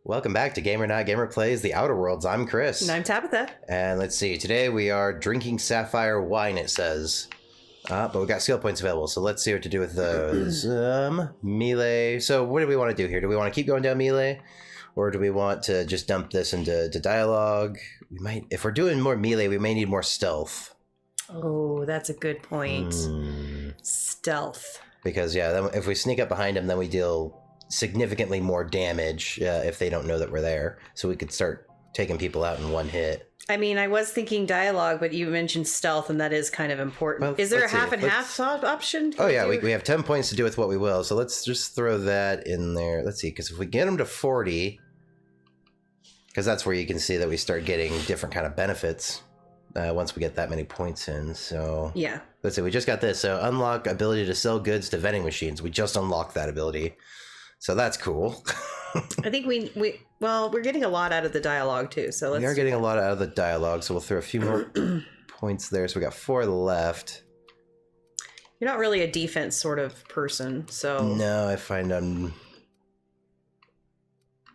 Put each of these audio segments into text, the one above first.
Welcome back to Gamer Not Gamer Plays The Outer Worlds. I'm Chris. And I'm Tabatha. And let's see, today we are drinking Sapphire wine, it says. But we got skill points available, so let's see what to do with those. Melee. So what do we want to do here? Do we want to keep going down melee? Or do we want to just dump this into dialogue? We might, if we're doing more melee, we may need more stealth. Oh, that's a good point. Stealth. Because, yeah, then if we sneak up behind them, then we deal significantly more damage if they don't know that we're there. So we could start taking people out in one hit. I mean, I was thinking dialogue, but you mentioned stealth, and that is kind of important. Well, is there a half and half option? Oh, yeah, we have 10 points to do with what we will. So let's just throw that in there. Let's see, because if we get them to 40, because that's where you can see that we start getting different kind of benefits once we get that many points in. So yeah, let's see, we just got this. So unlock ability to sell goods to vending machines. We just unlocked that ability. So that's cool. I think we're getting a lot out of the dialogue too. So we are getting a lot out of the dialogue. So we'll throw a few more points there. So we got 4 left. You're not really a defense sort of person, so no, I find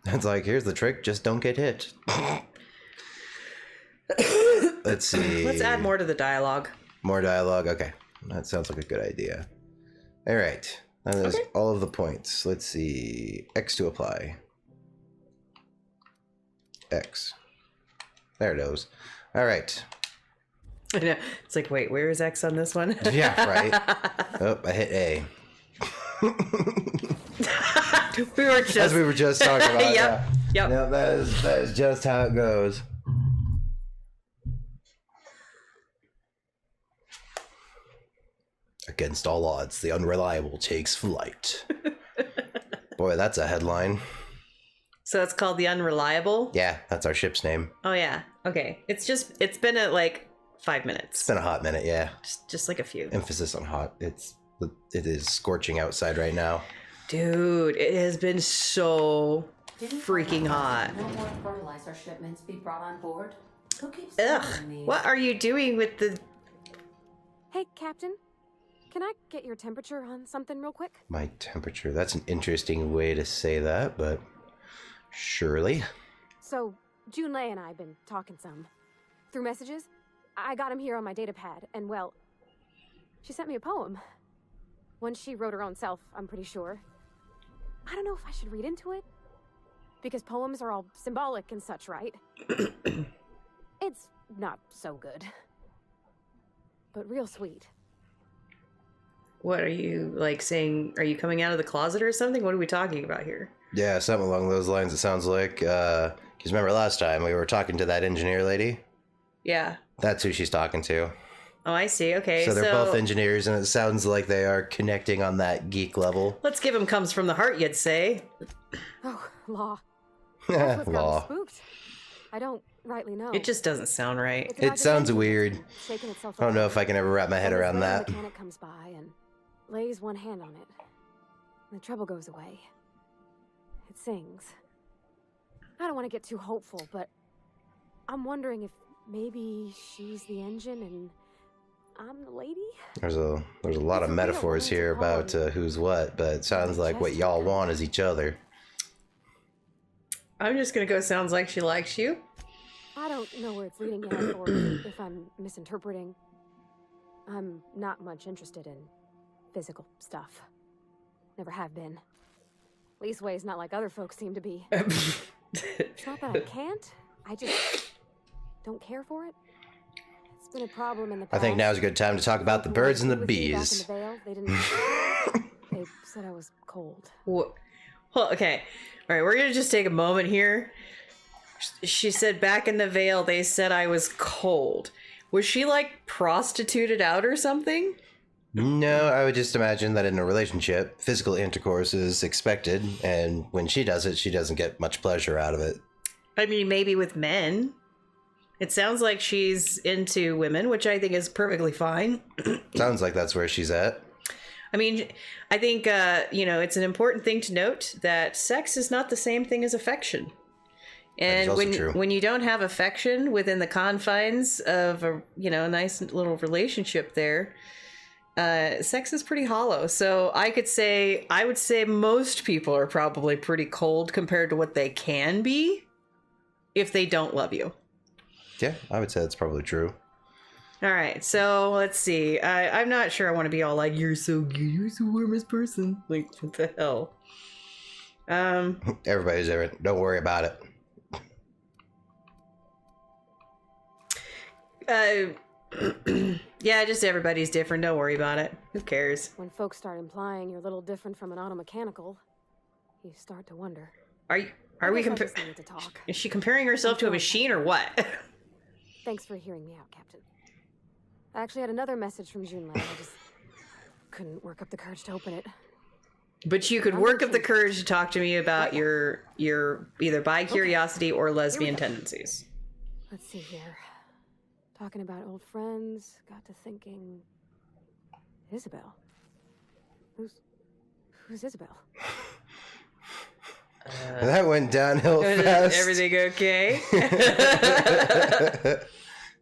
it's like, here's the trick: just don't get hit. Let's see. Let's add more to the dialogue. More dialogue. Okay, that sounds like a good idea. All right. And there's all of the points. Let's see. X to apply. X. There it goes. All right. I know. It's like, wait, where is X on this one? Yeah, right. Oh, I hit A. As we were just talking about. Yep. Yeah. Yep. No, that is just how it goes. Against all odds, the unreliable takes flight. Boy, that's a headline. So it's called the Unreliable? Yeah, that's our ship's name. Oh, yeah. Okay. It's been like 5 minutes. It's been a hot minute, yeah. Just like a few. Emphasis on hot. It is scorching outside right now. Dude, it has been so freaking hot. No more fertilizer shipments be brought on board. Who keeps Ugh. selling these? What are you doing with the... Hey, Captain. Can I get your temperature on something real quick? My temperature. That's an interesting way to say that, but surely. So, Junlei and I have been talking some. Through messages. I got him here on my data pad, and well, she sent me a poem. One she wrote her own self, I'm pretty sure. I don't know if I should read into it. Because poems are all symbolic and such, right? It's not so good. But real sweet. What are you, like, saying? Are you coming out of the closet or something? What are we talking about here? Yeah, something along those lines, it sounds like. Because remember last time we were talking to that engineer lady? Yeah. That's who she's talking to. Oh, I see. Okay, so they're both engineers, and it sounds like they are connecting on that geek level. Let's give him comes from the heart, you'd say. Oh, law. That's what's got me Law. spooked. I don't rightly know. It just doesn't sound right. It's about It sounds the tension weird. that's shaking itself I don't know apart. if I can ever wrap my head around Then that. a mechanic comes by and lays one hand on it. The trouble goes away. It sings. I don't want to get too hopeful, but I'm wondering if maybe she's the engine and I'm the lady? There's a lot of metaphors here about who's what, but it sounds like what y'all want is each other. I'm just gonna go, sounds like she likes you. I don't know where it's leading yet, or if I'm misinterpreting. I'm not much interested in physical stuff. Never have been. Leastways not like other folks seem to be. It's not that I can't. I just don't care for it. It's been a problem in the past. I think now's a good time to talk about the birds and the bees. Back in the Vale, they didn't. They said I was cold. Well, okay. All right, we're going to just take a moment here. She said back in the Vale, they said I was cold. Was she, like, prostituted out or something? No, I would just imagine that in a relationship, physical intercourse is expected, and when she does it, she doesn't get much pleasure out of it. I mean, maybe with men. It sounds like she's into women, which I think is perfectly fine. Sounds like that's where she's at. I mean, I think, it's an important thing to note that sex is not the same thing as affection. And when you don't have affection within the confines of a nice little relationship there, sex is pretty hollow. So I would say most people are probably pretty cold compared to what they can be if they don't love you. Yeah, I would say that's probably true. All right, so let's see. I'm not sure I want to be all like, you're so good, you're the warmest person. Like, what the hell? Everybody's different. Don't worry about it. Yeah, just everybody's different. Don't worry about it. Who cares? When folks start implying you're a little different from an automechanical, you start to wonder. Are we comparing? to talk. Is she comparing herself to a machine or what? Thanks for hearing me out, Captain. I actually had another message from Junlei. I just couldn't work up the courage to open it. But you could work up the courage to talk to me about your either bi-curiosity or lesbian tendencies. Let's see here. Talking about old friends, got to thinking... Isabel? Who's Isabel? That went downhill fast. Everything okay?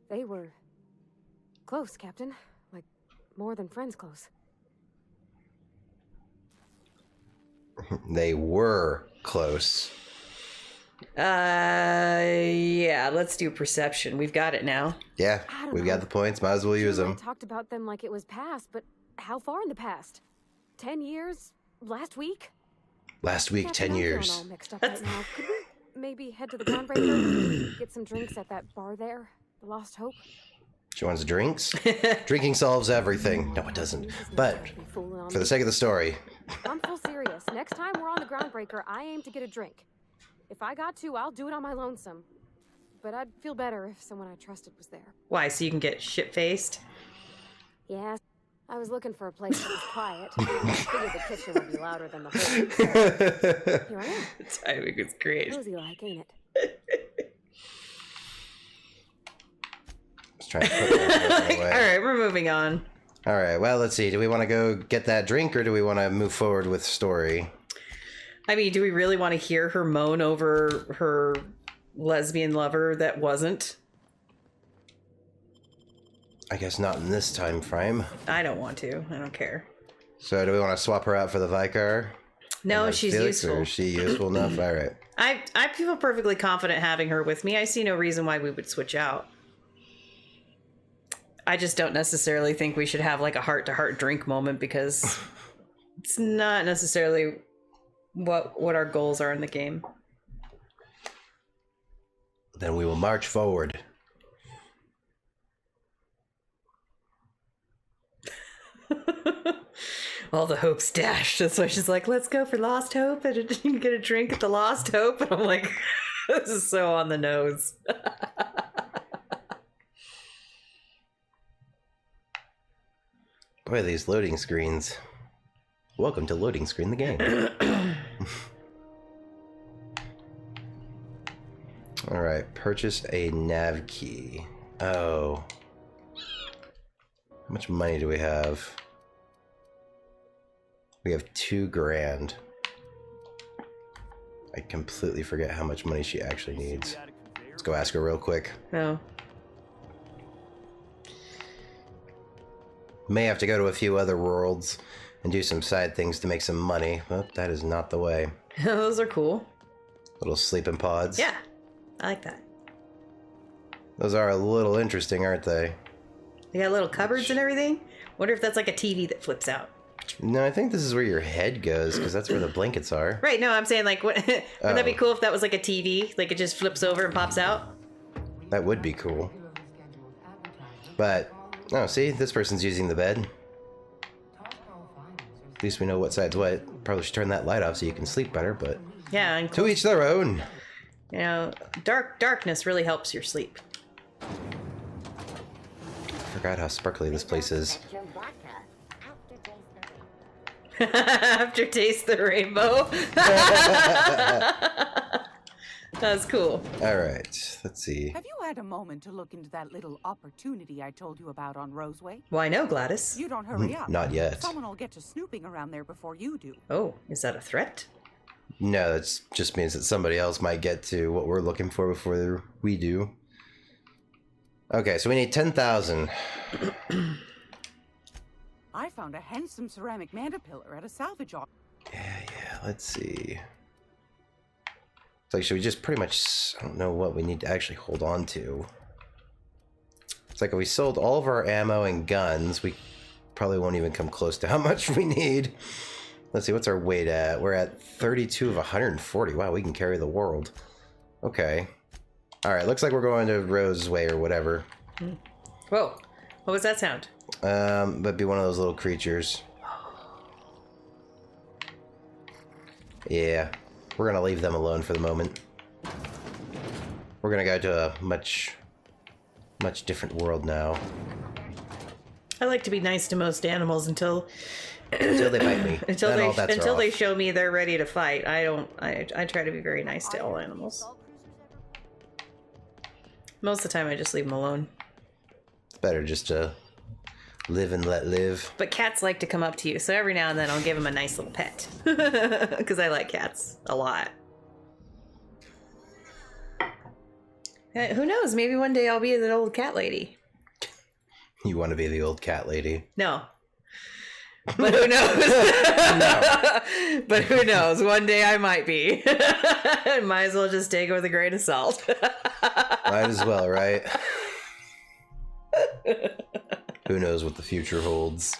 They were close, Captain. Like, more than friends close. They were close. Yeah, let's do perception. We've got it now. Yeah, we've got the points. Might as well use them. I talked about them like it was past, but how far in the past? 10 years? Last week? Last week, Captain, 10 I'm feeling years. all mixed up right now. Could we maybe head to the Groundbreaker? Get some drinks at that bar there? The Lost Hope? She wants drinks? Drinking solves everything. No, it doesn't. But for the sake of the story. I'm full serious. Next time we're on the Groundbreaker, I aim to get a drink. If I got to, I'll do it on my lonesome. But I'd feel better if someone I trusted was there. Why, so you can get shit-faced? Yeah, I was looking for a place that was quiet. I figured the kitchen would be louder than the whole place. Here I am. The timing is great. Cozy like, ain't it? Let's try and put that away. All right, we're moving on. All right, well, let's see. Do we want to go get that drink or do we want to move forward with story? I mean, do we really want to hear her moan over her lesbian lover that wasn't? I guess not in this time frame. I don't want to. I don't care. So do we want to swap her out for the Vicar? No, she's Felix, useful. Or is she useful enough? All right. I feel perfectly confident having her with me. I see no reason why we would switch out. I just don't necessarily think we should have like a heart-to-heart drink moment because it's not necessarily what our goals are in the game. Then we will march forward. All the hope's dashed. That's why she's like, let's go for Lost Hope and you can get a drink at the Lost Hope. And I'm like, this is so on the nose. Boy, these loading screens. Welcome to Loading Screen the game. Alright, purchase a Navkey. Oh. How much money do we have? We have $2 grand. I completely forget how much money she actually needs. Let's go ask her real quick. No. May have to go to a few other worlds and do some side things to make some money, but that is not the way. Those are cool. Little sleeping pods. Yeah, I like that. Those are a little interesting, aren't they? They got little cupboards and everything. Wonder if that's like a TV that flips out. No, I think this is where your head goes, because that's where the blankets are. Right, no, I'm saying like, wouldn't that be cool if that was like a TV? Like it just flips over and pops out? That would be cool. But, oh, see, this person's using the bed. At least we know what side's what. Probably should turn that light off so you can sleep better, but... Yeah, and To each their own. you know, darkness really helps your sleep. Forgot how sparkly this place is. After taste the rainbow. That's cool. Alright, let's see. Have you had a moment to look into that little opportunity I told you about on Roseway? Why no, Gladys? You don't hurry up. Not yet. Someone will get to snooping around there before you do. Oh, is that a threat? No, that just means that somebody else might get to what we're looking for before we do. Okay, so we need 10,000. I I found a handsome ceramic mandapillar at a salvage auction. Yeah, let's see. It's like, should we just pretty much, I don't know what we need to actually hold on to. It's like if we sold all of our ammo and guns, we probably won't even come close to how much we need. Let's see, what's our weight at? We're at 32 of 140. Wow, we can carry the world. Okay. Alright, looks like we're going to Rose Way or whatever. Whoa. What was that sound? That'd be one of those little creatures. Yeah. We're gonna leave them alone for the moment. We're gonna go to a much different world now. I like to be nice to most animals until Until they bite me. until they show me they're ready to fight. I try to be very nice to all animals. Most of the time I just leave them alone. It's better just to live and let live. But cats like to come up to you, so every now and then I'll give them a nice little pet. Because I like cats a lot. Who knows? Maybe one day I'll be the old cat lady. You want to be the old cat lady? No. But who knows? No. But who knows? One day I might be. Might as well just take it with a grain of salt. Might as well, right? Who knows what the future holds?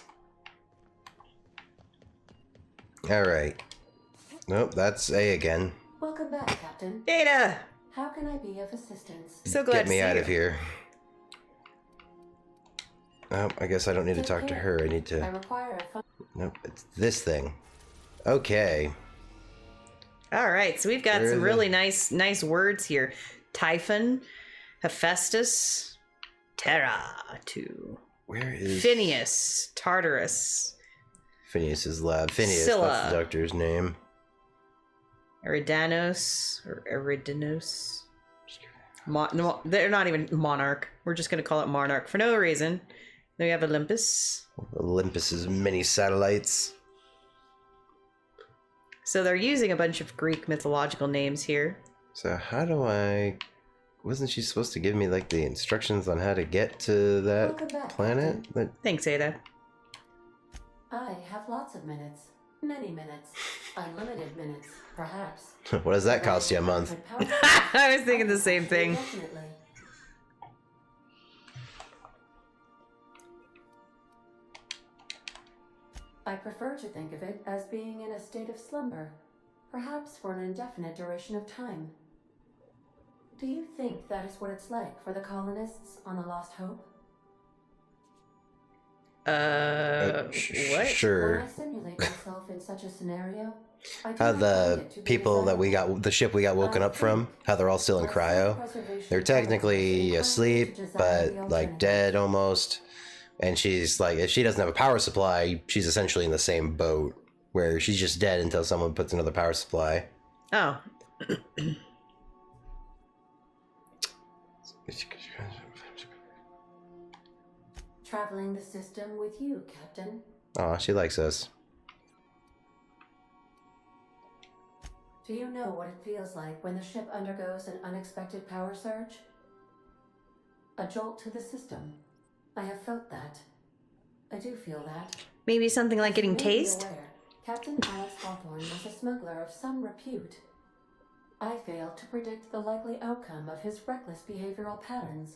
Alright. Nope, that's A again. Welcome back, Captain. Ada! How can I be of assistance? So glad Get to me see out you. of here. Oh, I guess I don't need to Take talk to care. her. I need I to... require a phone. Nope, it's this thing. Okay. Alright, so we've got Where some are really nice words here. Typhon, Hephaestus, Terra, to Where is... Phineas, Tartarus, Phineas's lab. Phineas, Scylla. that's the doctor's name. Eridanos, or Eridanos. No, they're not even monarch. We're just going to call it monarch for no reason. Then we have Olympus. Olympus's mini satellites. So they're using a bunch of Greek mythological names here. So how do I... Wasn't she supposed to give me, like, the instructions on how to get to Welcome that back, planet? But Thanks, Ada. I have lots of minutes. Many minutes. Unlimited minutes, perhaps. what does that cost you a month? I was thinking the same thing. Definitely. I prefer to think of it as being in a state of slumber, perhaps for an indefinite duration of time. Do you think that is what it's like for the colonists on the Lost Hope? What? Sure. When I simulate myself in such a scenario, I do How not find the it to be people that we desirable. got, the ship we got woken up from, how they're all still in cryo. They're technically asleep, but like dead almost. And she's like, if she doesn't have a power supply, she's essentially in the same boat where she's just dead until someone puts another power supply. Oh. Traveling the system with you, Captain. Aw, she likes us. Do you know what it feels like when the ship undergoes an unexpected power surge? A jolt to the system. I have felt that. I do feel that. Maybe something like getting You may be tased? aware, Captain Alex Hawthorne was a smuggler of some repute. I failed to predict the likely outcome of his reckless behavioral patterns.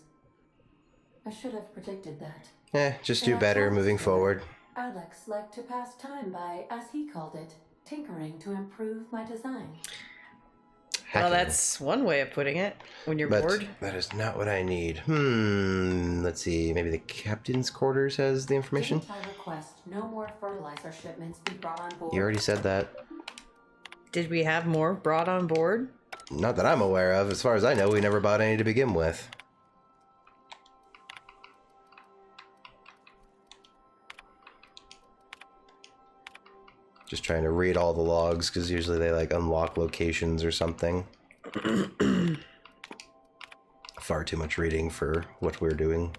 I should have predicted that. Just do better moving forward. Alex liked to pass time by, as he called it, tinkering to improve my design. Well, Hacking. that's one way of putting it when you're But bored. that is not what I need. Let's see. Maybe the captain's quarters has the information? Didn't I request no more fertilizer shipments be brought on board? You already said that. Did we have more brought on board? Not that I'm aware of. As far as I know, we never bought any to begin with. Just trying to read all the logs, because usually they like unlock locations or something. Far too much reading for what we're doing.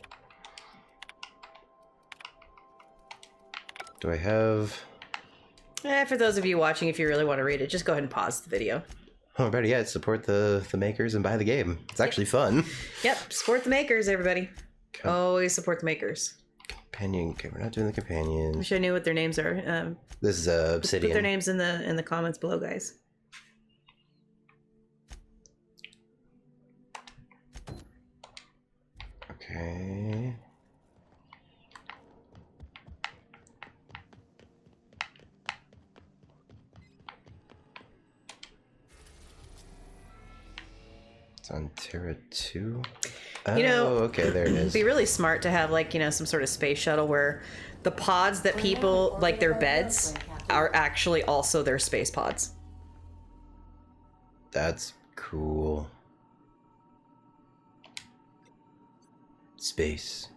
Do I have... For those of you watching, if you really want to read it, just go ahead and pause the video. Oh, better yet, support the makers and buy the game. It's actually fun. Yep, support the makers, everybody. Always support the makers. Companion. Okay, we're not doing the companions. Wish I knew what their names are. This is Put Obsidian. their names in the comments below, guys. Okay. It's on Terra 2. Oh, You know, okay, there it is. It'd be really smart to have, like, you know, some sort of space shuttle where the pods that people, like their beds, are actually also their space pods. That's cool. Space.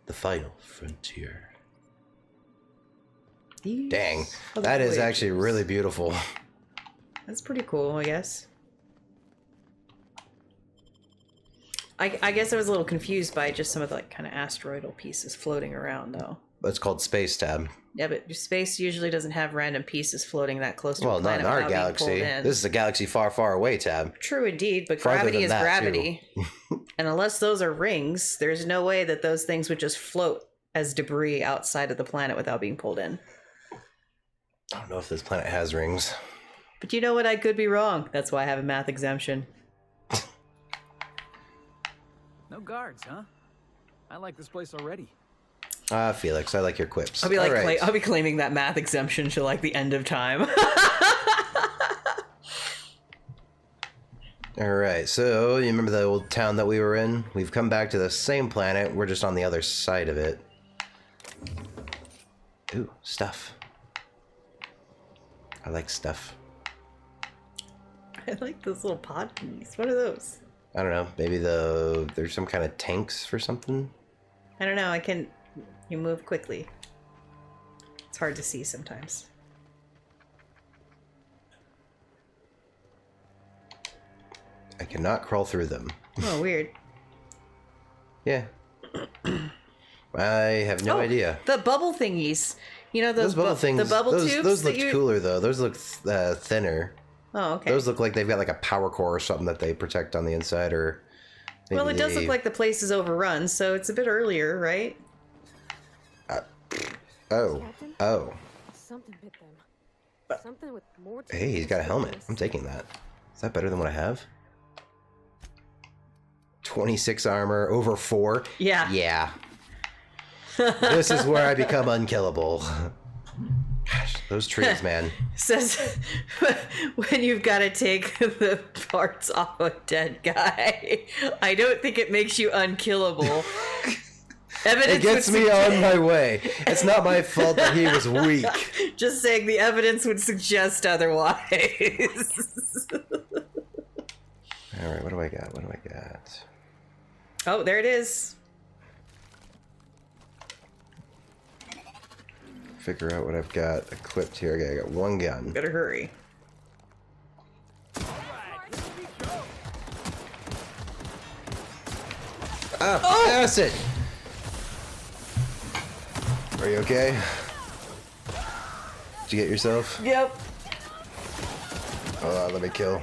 The final frontier. Dang. That is actually really beautiful. That's pretty cool, I guess. I guess I was a little confused by just some of the, like, kind of asteroidal pieces floating around, though. It's called Space Tab. Yeah, but space usually doesn't have random pieces floating that close to Well, a not planet in our without being galaxy. pulled in. This is a galaxy far, far away, Tab. True indeed, but Farther gravity than is that, gravity. And unless those are rings, there's no way that those things would just float as debris outside of the planet without being pulled in. I don't know if this planet has rings. But you know what? I could be wrong. That's why I have a math exemption. No guards, huh? I like this place already. Felix, I like your quips. I'll be like, All right. I'll be claiming that math exemption till like the end of time. All right, so you remember the old town that we were in? We've come back to the same planet. We're just on the other side of it. Ooh, stuff. I like stuff. I like those little pod thingies. What are those? I don't know. Maybe there's some kind of tanks for something. I don't know. You move quickly. It's hard to see sometimes. I cannot crawl through them. Oh, weird. Yeah. I have no idea. The bubble thingies. You know Those bubble things. The bubble tubes. Those that look you... cooler though. Those look thinner. Oh, okay. Those look like they've got like a power core or something that they protect on the inside, or. Maybe Well, it does look like the place is overrun, so it's a bit earlier, right? Oh. Captain? Oh. Something bit them. Something with more. Hey, he's got a helmet. I'm taking that. Is that better than what I have? 26 armor over 4. Yeah. Yeah. This is where I become unkillable. Gosh, those trees, man. Says when you've got to take the parts off a dead guy. I don't think it makes you unkillable. Evidence It gets would me on my way. It's not my fault that he was weak. Just saying, the evidence would suggest otherwise. All right, what do I got? What do I got? Oh, there it is. Figure out what I've got equipped here. Okay, I got one gun. Better hurry. Ah, acid! Are you okay? Did you get yourself? Yep. Hold on, let me kill.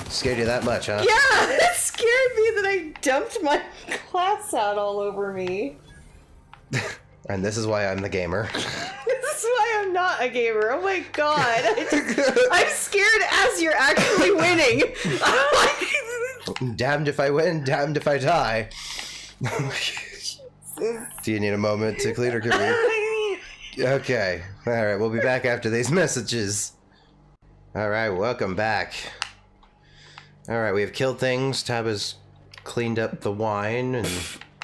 Scared you that much, huh? Yeah, it scared me that I dumped my class out all over me. And this is why I'm the gamer. This is why I'm not a gamer. Oh my god. I'm scared as you're actually winning. Damned if I win, damned if I die. Do you need a moment to clean or can we? Okay. Alright, we'll be back after these messages. Alright, welcome back. Alright, we have killed things. Tab has cleaned up the wine and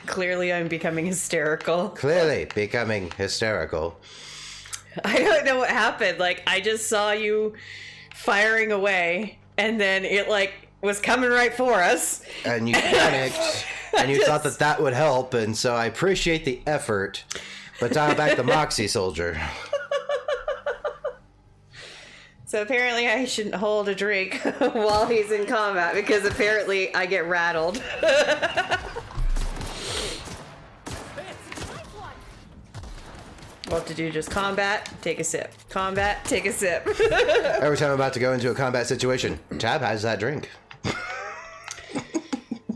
Clearly I'm becoming hysterical. clearly becoming hysterical. I don't know what happened. Like, I just saw you firing away, and then it, like, was coming right for us. And you panicked, and you thought that that would help, and so I appreciate the effort, but dial back the Moxie soldier. So apparently I shouldn't hold a drink while he's in combat, because apparently I get rattled. What to do? Just combat, take a sip. Combat, take a sip. Every time I'm about to go into a combat situation, Tab has that drink.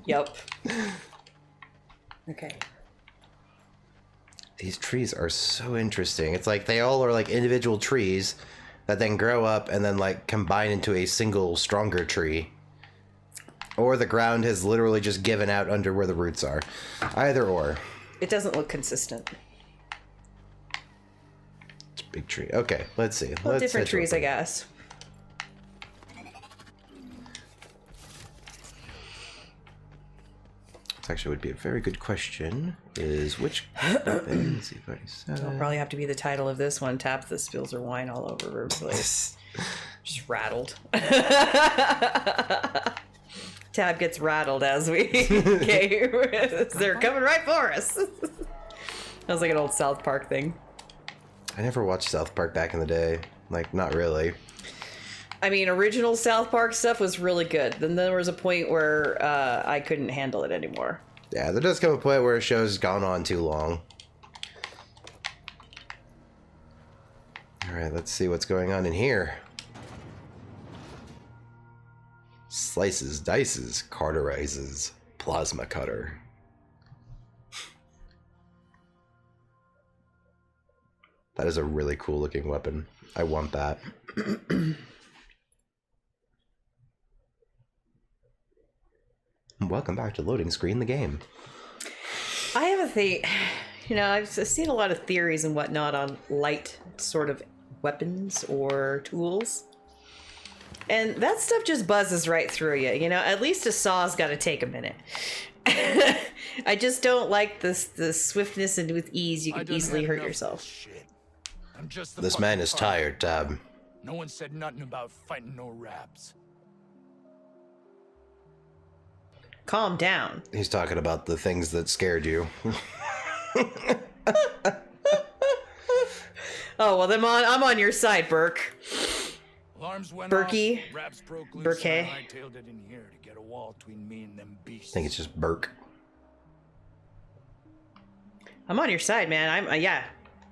Yep. Okay. These trees are so interesting. It's like they all are like individual trees that then grow up and then like combine into a single stronger tree. Or the ground has literally just given out under where the roots are. Either or. It doesn't look consistent. It's a big tree. Okay, let's see. Well, Let's different head to a trees, I place. guess. This actually would be a very good question. Is which weapon? Let's see if I said. It'll probably have to be the title of this one. Tabitha spills her wine all over her place. Just rattled. Tab gets rattled as we game. They're coming right for us. That was like an old South Park thing. I never watched South Park back in the day. Like, not really. I mean, original South Park stuff was really good. Then there was a point where I couldn't handle it anymore. Yeah, there does come a point where a show's gone on too long. Alright, let's see what's going on in here. Slices, dices, cauterizes, plasma cutter. That is a really cool looking weapon. I want that. Welcome back to loading screen the game. I have a thing. You know, I've seen a lot of theories and whatnot on light sort of weapons or tools. And that stuff just buzzes right through you. You know, at least a saw's got to take a minute. I just don't like the swiftness and with ease you can easily hurt yourself. I'm just the This man is fucking tired, Tab. No one said nothing about fighting no raps. Calm down. He's talking about the things that scared you. Oh, well, then I'm on your side, Burke. Alarms went Berkey? off, raps broke loose, Burke? and I hightailed it in here to get a wall between me and them beasts. I think it's just Burke. I'm on your side, man. Yeah.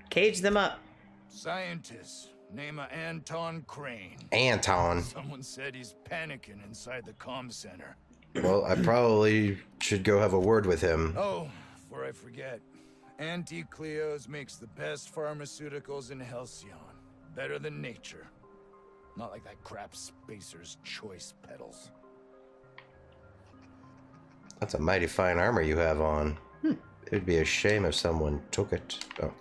Cage them up. Scientist, name of Anton Crane. Anton. Someone said he's panicking inside the comm center. Well, I probably should go have a word with him. Oh, before I forget, Auntie Cleo's makes the best pharmaceuticals in Halcyon. Better than nature. Not like that crap Spacer's Choice pedals. That's a mighty fine armor you have on. It'd be a shame if someone took it. Oh.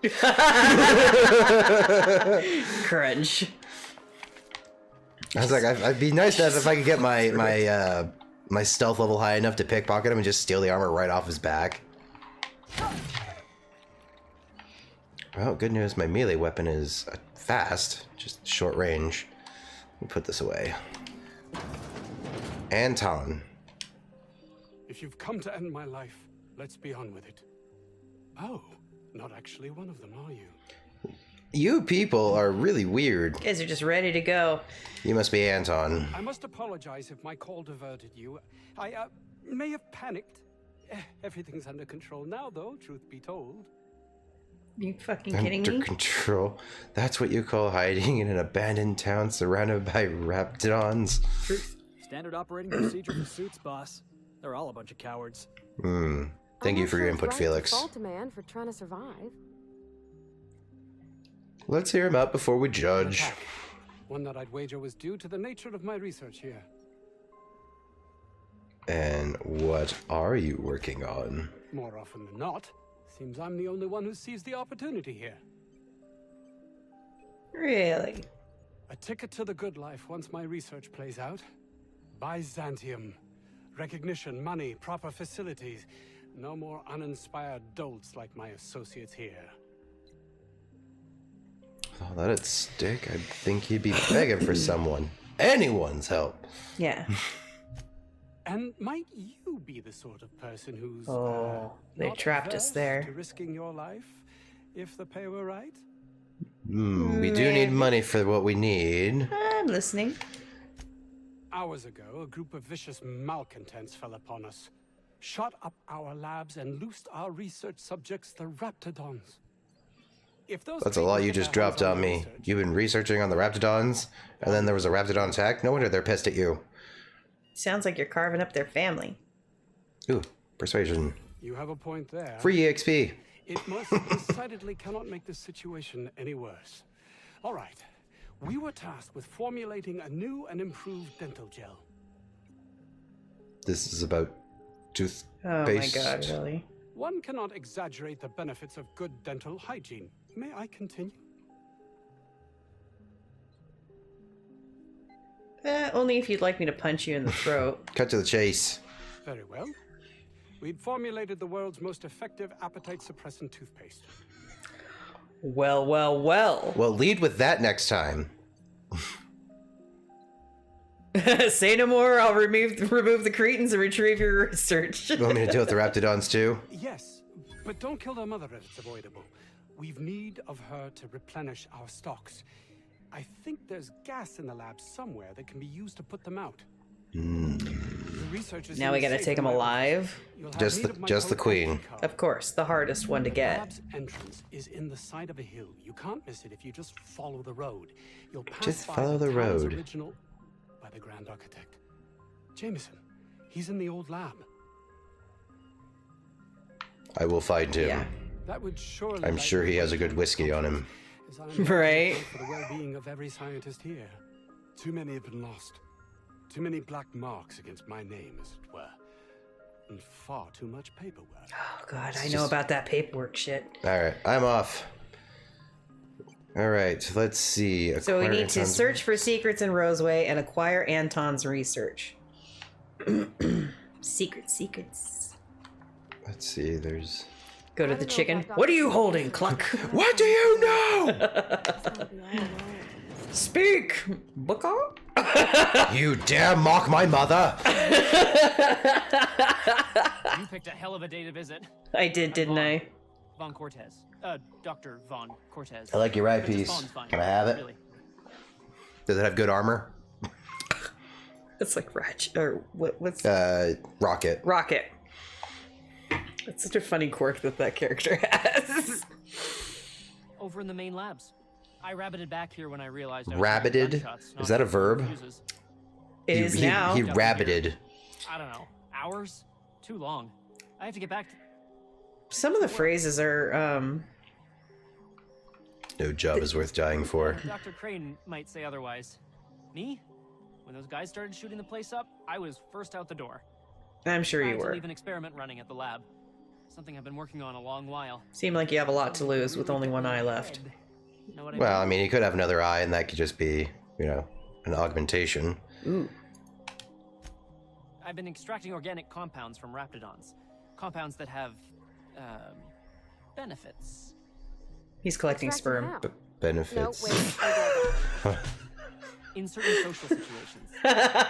Crunch. I was like, I'd be nice if I could get my stealth level high enough to pickpocket him and just steal the armor right off his back. Well, good news, my melee weapon is fast, just short range. Let me put this away. Anton. If you've come to end my life, let's be on with it. Oh, not actually one of them, are you? You people are really weird. You guys are just ready to go. You must be Anton. I must apologize if my call diverted you. I may have panicked. Everything's under control now, though, truth be told. You fucking kidding Under me? control. That's what you call hiding in an abandoned town surrounded by raptidons? Truth. Standard operating procedure for suits, boss. They're all a bunch of cowards. Thank you for your I'm not input, sure it's right Felix. to fault a man for trying to survive. Let's hear him out before we judge. Attack. One that I'd wager was due to the nature of my research here. And what are you working on? More often than not, seems I'm the only one who sees the opportunity here. Really? A ticket to the good life once my research plays out. Byzantium. Recognition, money, proper facilities. No more uninspired dolts like my associates here. Oh, let it stick. I think he'd be begging for someone. Anyone's help. Yeah. And might you be the sort of person who's They not trapped us averse there. to risking your life if the pay were right? We do need money for what we need. I'm listening. Hours ago, a group of vicious malcontents fell upon us, shot up our labs and loosed our research subjects, the Raptidons. If those That's a lot you get just their hands dropped on my me. research, You've been researching on the raptidons, and then there was a raptidon attack? No wonder they're pissed at you. Sounds like you're carving up their family. Ooh, persuasion. you have a point there. Free EXP. It most decidedly cannot make this situation any worse. All right. We were tasked with formulating a new and improved dental gel. This is about toothpaste. Oh my god, really? One cannot exaggerate the benefits of good dental hygiene. May I continue? Only if you'd like me to punch you in the throat. Cut to the chase. Very well. We'd formulated the world's most effective appetite-suppressant toothpaste. Well, well, well. Well, lead with that next time. Say no more. I'll remove the cretins and retrieve your research. You want me to deal with the Raptidons too? Yes, but don't kill their mother if it's avoidable. We've need of her to replenish our stocks. I think there's gas in the lab somewhere that can be used to put them out. Now we gotta take them alive. Just the queen. Of course, the hardest one to The get. lab's entrance is in the side of a hill. You can't miss it if you just follow the road. You'll pass Just by follow the town's road. Original by the Grand Architect. Jameson. He's in the old lab. I will find him. Yeah. That would surely I'm light sure he the has a way good to whiskey on him. as I'm Right. for the well-being of every scientist here. Too many have been lost. Too many black marks against my name, as it were. And far too much paperwork. Oh god, I know about that paperwork shit. Alright, I'm off. Alright, let's see. So we Acquire need to Anton's- search for secrets in Roseway and acquire Anton's research. Secrets. Let's see, there's... Go to the chicken. What are you holding, Cluck? What do you know? Speak, Booker. You dare mock my mother? You picked a hell of a day to visit. I did, didn't I? Von Cortez. Dr. Von Cortez. I like your But just eyepiece. Von's fine, Can I have it? Really. Does it have good armor? It's like Ratchet, or what's Rocket. Rocket. That's such a funny quirk that character has. Over in the main labs. I rabbited back here when I realized I was hearing Rabbited? gunshots, not Is that a hearing verb? fuses. It is he, now. He rabbited. I don't know. Hours? Too long. I have to get back to... Some of the phrases are, No job is worth dying for. Dr. Crane might say otherwise. Me? When those guys started shooting the place up, I was first out the door. I'm sure you Trying to were. leave an experiment running at the lab. Something I've been working on a long while. Seem like you have a lot to lose with only one eye left. Know what I Well, I mean? mean, you could have another eye, and that could just be, you know, an augmentation. Ooh. I've been extracting organic compounds from raptidons. Compounds that have, benefits. He's collecting Extract them sperm. out. No, Benefits. wait. I get it. In certain social situations.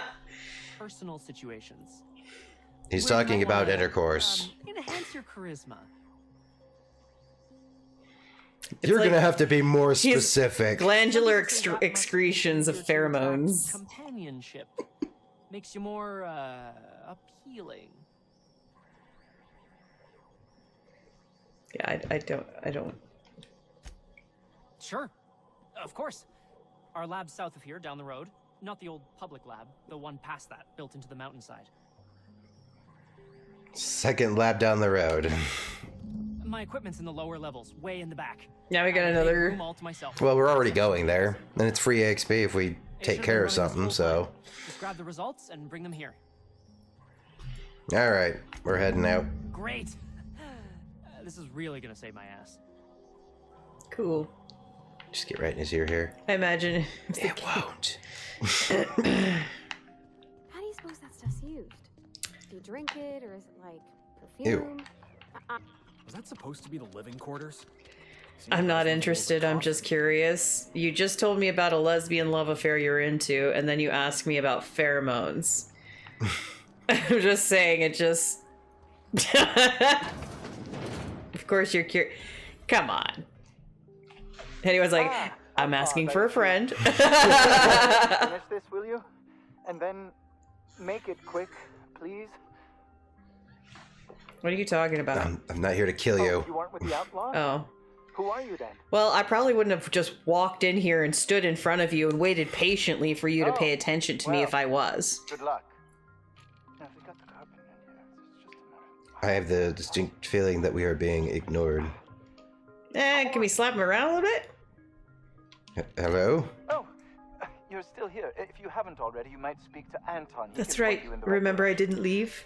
Personal situations. He's Where you talking might about wanna, intercourse. Enhance your charisma. You're like- gonna have to be more He's specific. Glandular Some people say that much excretions of easier to attract pheromones. Companionship. Makes you more, appealing. Yeah, I don't. Sure. Of course. Our lab's south of here, down the road. Not the old public lab, the one past that, built into the mountainside. Second lab down the road. My equipment's in the lower levels, way in the back. Now we got I have a big another. room all to myself. Well, we're already going there, and it's free XP if we It take should care be of running this something. whole So, time. Just grab the results and bring them here. all right, we're heading out. Great. This is really gonna save my ass. Cool. Just get right in his ear here. I imagine. It won't. How do you suppose that stuff's used? Do you drink it, or is it like perfume? Was that supposed to be the living quarters? I'm not interested. I'm just curious. You just told me about a lesbian love affair you're into, and then you asked me about pheromones. I'm just saying, it just. Of course you're curious. Come on. Anyone's like, I'm asking for a friend. Finish this, will you? And then make it quick, please. What are you talking about? I'm not here to kill you. You weren't with the outlaws? Oh. Who are you then? Well, I probably wouldn't have just walked in here and stood in front of you and waited patiently for you to pay Oh, attention to me well. if I was. Good luck. Now, if we got the carpet in here, it's just a matter of... I have the distinct feeling that we are being ignored. Can we slap him around a little bit? Hello? Oh, you're still here. If you haven't already, you might speak to Anton. He That's can point right. you in the Remember I direction. didn't leave?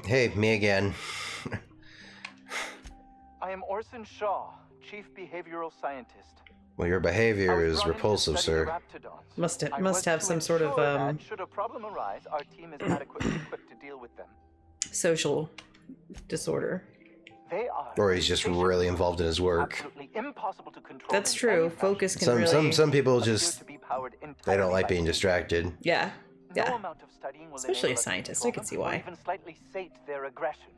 Hey, me again. I am Orson Shaw, Chief Behavioral Scientist. Well, your behavior is repulsive, sir. Must have some sort of Should a problem arise, our team is adequately equipped to deal with them. social disorder. They are. Or he's just really involved in his work. Absolutely impossible to control. That's in true. any fashion. Focus can really... Some people Appear just to be powered they don't entirely like by being fear. distracted. Yeah. No Yeah. amount of studying will Especially enable a us to scientist, control I can see them, or why. even slightly sate their aggression.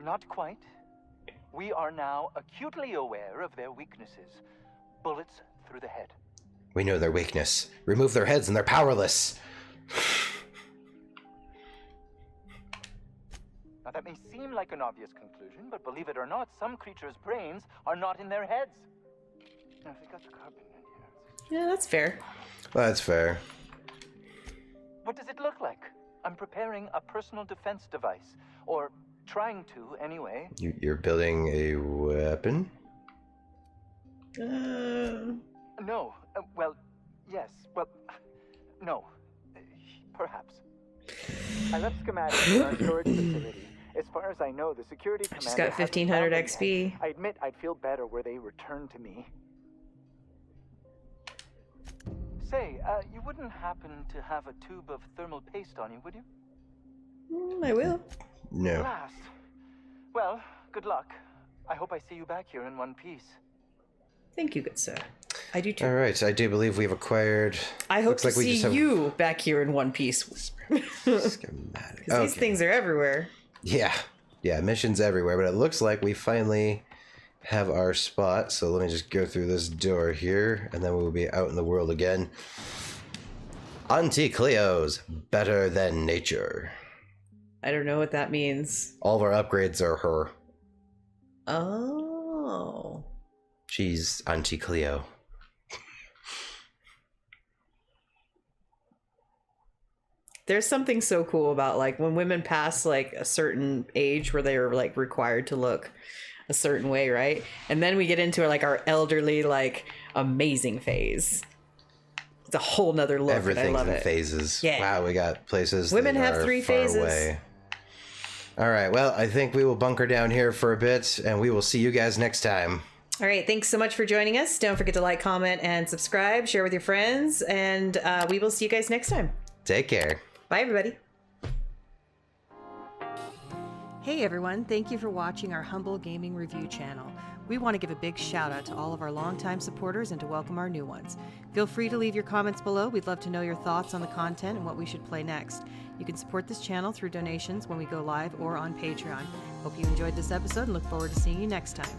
Not quite. We are now acutely aware of their weaknesses. Bullets through the head. We know their weakness. Remove their heads and they're powerless. Now that may seem like an obvious conclusion, but believe it or not, some creatures' brains are not in their heads. Now, if we got the carbon in here. Yeah, that's fair. Well, that's fair. What does it look like? I'm preparing a personal defense device. Or trying to, anyway. You're building a weapon? No. Well, yes. Well, no. Perhaps. I left schematics in our storage facility. As far as I know, the security commander Just got hasn't 1500 found them XP. yet. I admit I'd feel better were they returned to me. Say, you wouldn't happen to have a tube of thermal paste on you, would you? I will. No. Last. Well, good luck. I hope I see you back here in one piece. Thank you, good sir. I do too. All right, I do believe we've acquired. I hope looks to like we see just have you back here in one piece. schematic. These things are everywhere. Yeah, missions everywhere. But it looks like we finally have our spot. So let me just go through this door here, and then we'll be out in the world again. Auntie Cleo's better than nature. I don't know what that means. All of our upgrades are her. Oh. She's Auntie Cleo. There's something so cool about like when women pass like a certain age where they're like required to look a certain way, right? And then we get into like our elderly, like amazing phase. It's a whole nother look. Everything's and I love in it. phases. Yeah. Wow, we got places. Women that have are 3 far phases. away. All right. Well, I think we will bunker down here for a bit, and we will see you guys next time. All right. Thanks so much for joining us. Don't forget to like, comment, and subscribe. Share with your friends. And we will see you guys next time. Take care. Bye, everybody. Hey everyone, thank you for watching our humble gaming review channel. We want to give a big shout out to all of our longtime supporters and to welcome our new ones. Feel free to leave your comments below. We'd love to know your thoughts on the content and what we should play next. You can support this channel through donations when we go live or on Patreon. Hope you enjoyed this episode and look forward to seeing you next time.